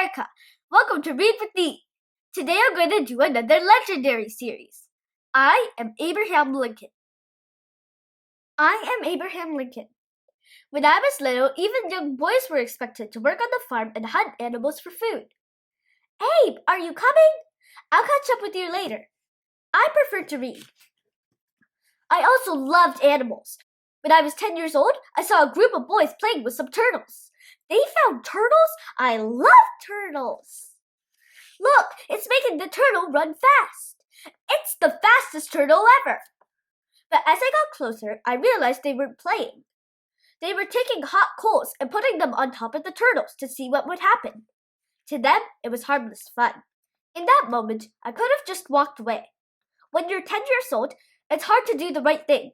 America. Welcome to Read with Me. Today I'm going to do another legendary series. I am Abraham Lincoln. I am Abraham Lincoln. When I was little, even young boys were expected to work on the farm and hunt animals for food. Abe, are you coming? I'll catch up with you later. I prefer to read. I also loved animals. When I was 10 years old, I saw a group of boys playing with some turtles. They found turtles? I love turtles! Look, it's making the turtle run fast. It's the fastest turtle ever. But as I got closer, I realized they weren't playing. They were taking hot coals and putting them on top of the turtles to see what would happen. To them, it was harmless fun. In that moment, I could have just walked away. When you're 10 years old, it's hard to do the right thing.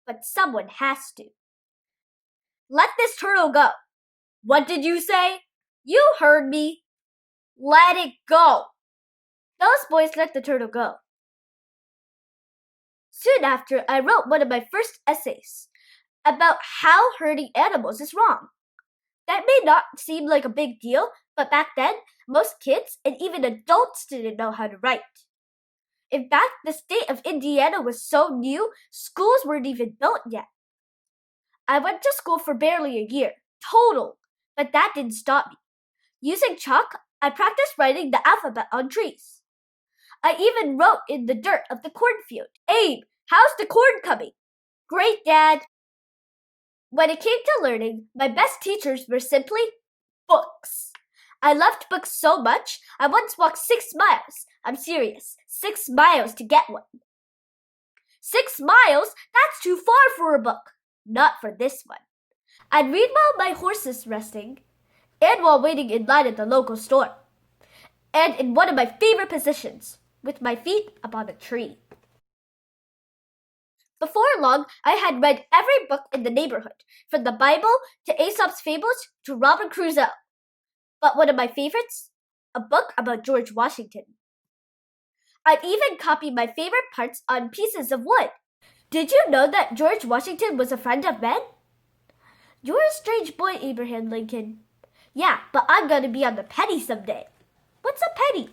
But someone has to. Let this turtle go. What did you say? You heard me. Let it go. Those boys let the turtle go. Soon after, I wrote one of my first essays about how hurting animals is wrong. That may not seem like a big deal, but back then, most kids and even adults didn't know how to write. In fact, the state of Indiana was so new, schools weren't even built yet. I went to school for barely a year, total, but that didn't stop me. Using chalk, I practiced writing the alphabet on trees. I even wrote in the dirt of the cornfield. Abe, how's the corn coming? Great, Dad. When it came to learning, my best teachers were simply books. I loved books so much, I once walked 6 miles. I'm serious, 6 miles to get one. 6 miles? That's too far for a book. Not for this one. I'd read while my horse is resting, and while waiting in line at the local store, and in one of my favorite positions, with my feet up on a tree. Before long, I had read every book in the neighborhood, from the Bible to Aesop's Fables to Robinson Crusoe. But one of my favorites? A book about George Washington. I'd even copied my favorite parts on pieces of wood. Did you know that George Washington was a friend of men? You're a strange boy, Abraham Lincoln. Yeah, but I'm going to be on the penny someday. What's a penny?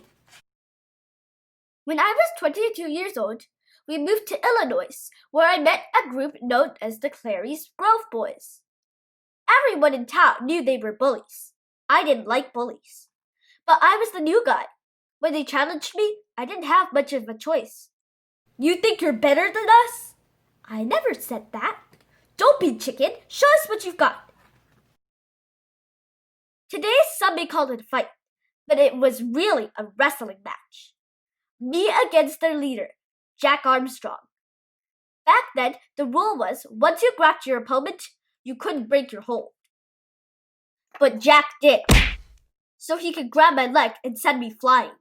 When I was 22 years old, we moved to Illinois, where I met a group known as the Clary's Grove Boys. Everyone in town knew they were bullies. I didn't like bullies. But I was the new guy. When they challenged me, I didn't have much of a choice. You think you're better than us? I never said that. Don't be chicken. Show us what you've got. Today, some may call it a fight, but it was really a wrestling match. Me against their leader, Jack Armstrong. Back then, the rule was once you grabbed your opponent, you couldn't break your hold. But Jack did, so he could grab my leg and send me flying.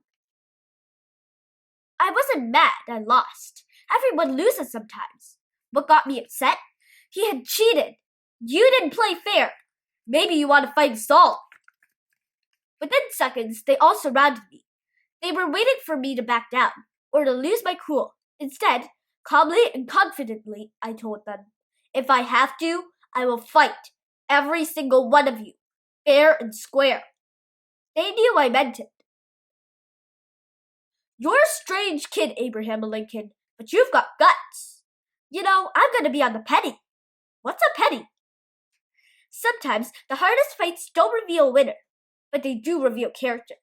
I wasn't mad I lost. Everyone loses sometimes. What got me upset? He had cheated. You didn't play fair. Maybe you want to fight Saul. Within seconds, they all surrounded me. They were waiting for me to back down or to lose my cool. Instead, calmly and confidently, I told them, if I have to, I will fight every single one of you, fair and square. They knew I meant it. You're a strange kid, Abraham Lincoln, but you've got guts. You know, I'm going to be on the penny. What's a penny? Sometimes the hardest fights don't reveal a winner, but they do reveal character,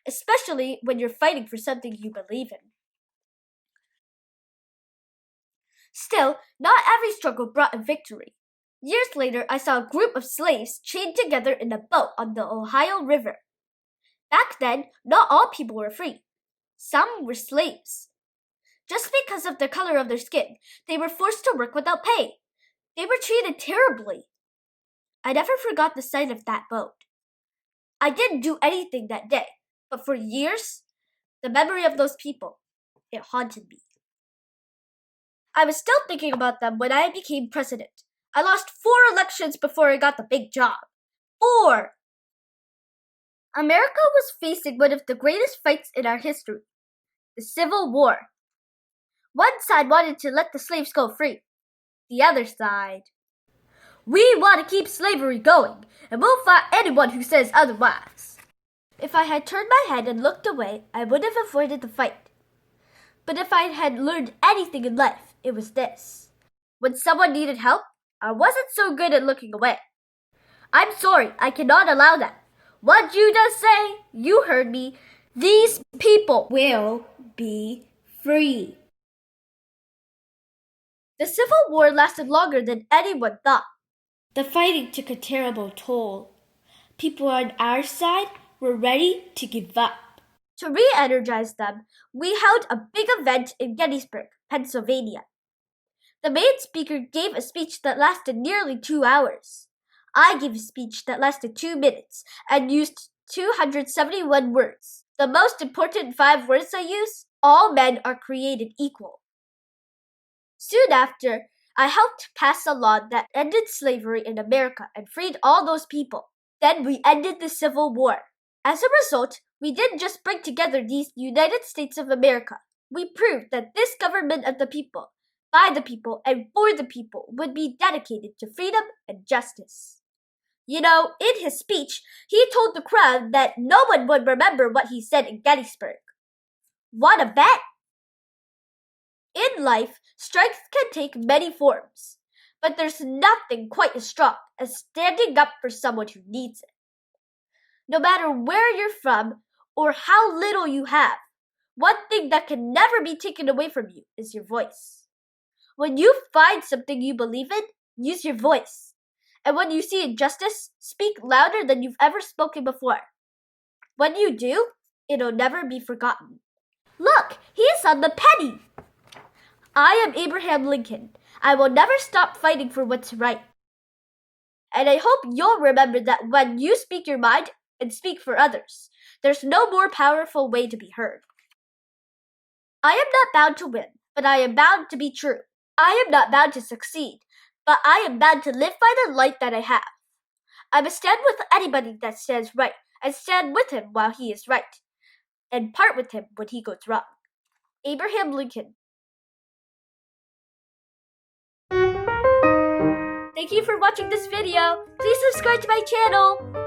especially when you're fighting for something you believe in. Still, not every struggle brought a victory. Years later, I saw a group of slaves chained together in a boat on the Ohio River. Back then, not all people were free. Some were slaves. Just because of the color of their skin, they were forced to work without pay. They were treated terribly. I never forgot the sight of that boat. I didn't do anything that day, but for years, the memory of those people, it haunted me. I was still thinking about them when I became president. I lost 4 elections before I got the big job. 4! America was facing one of the greatest fights in our history, the Civil War. One side wanted to let the slaves go free. The other side, we want to keep slavery going, and we'll fight anyone who says otherwise. If I had turned my head and looked away, I would have avoided the fight. But if I had learned anything in life, it was this. When someone needed help, I wasn't so good at looking away. I'm sorry, I cannot allow that. What did you just say? You heard me. These people will be free. The Civil War lasted longer than anyone thought. The fighting took a terrible toll. People on our side were ready to give up. To re-energize them, we held a big event in Gettysburg, Pennsylvania. The main speaker gave a speech that lasted nearly 2 hours. I gave a speech that lasted 2 minutes and used 271 words. The most important 5 words I used: all men are created equal. Soon after, I helped pass a law that ended slavery in America and freed all those people. Then we ended the Civil War. As a result, we didn't just bring together these United States of America. We proved that this government of the people, by the people, and for the people would be dedicated to freedom and justice. You know, in his speech, he told the crowd that no one would remember what he said in Gettysburg. What a bet! In life, strength can take many forms, but there's nothing quite as strong as standing up for someone who needs it. No matter where you're from or how little you have, one thing that can never be taken away from you is your voice. When you find something you believe in, use your voice. And when you see injustice, speak louder than you've ever spoken before. When you do, it'll never be forgotten. Look, he's on the penny! I am Abraham Lincoln. I will never stop fighting for what's right. And I hope you'll remember that when you speak your mind and speak for others, there's no more powerful way to be heard. I am not bound to win, but I am bound to be true. I am not bound to succeed, but I am bound to live by the light that I have. I must stand with anybody that stands right, and stand with him while he is right, and part with him when he goes wrong. Abraham Lincoln. Thank you for watching this video. Please subscribe to my channel.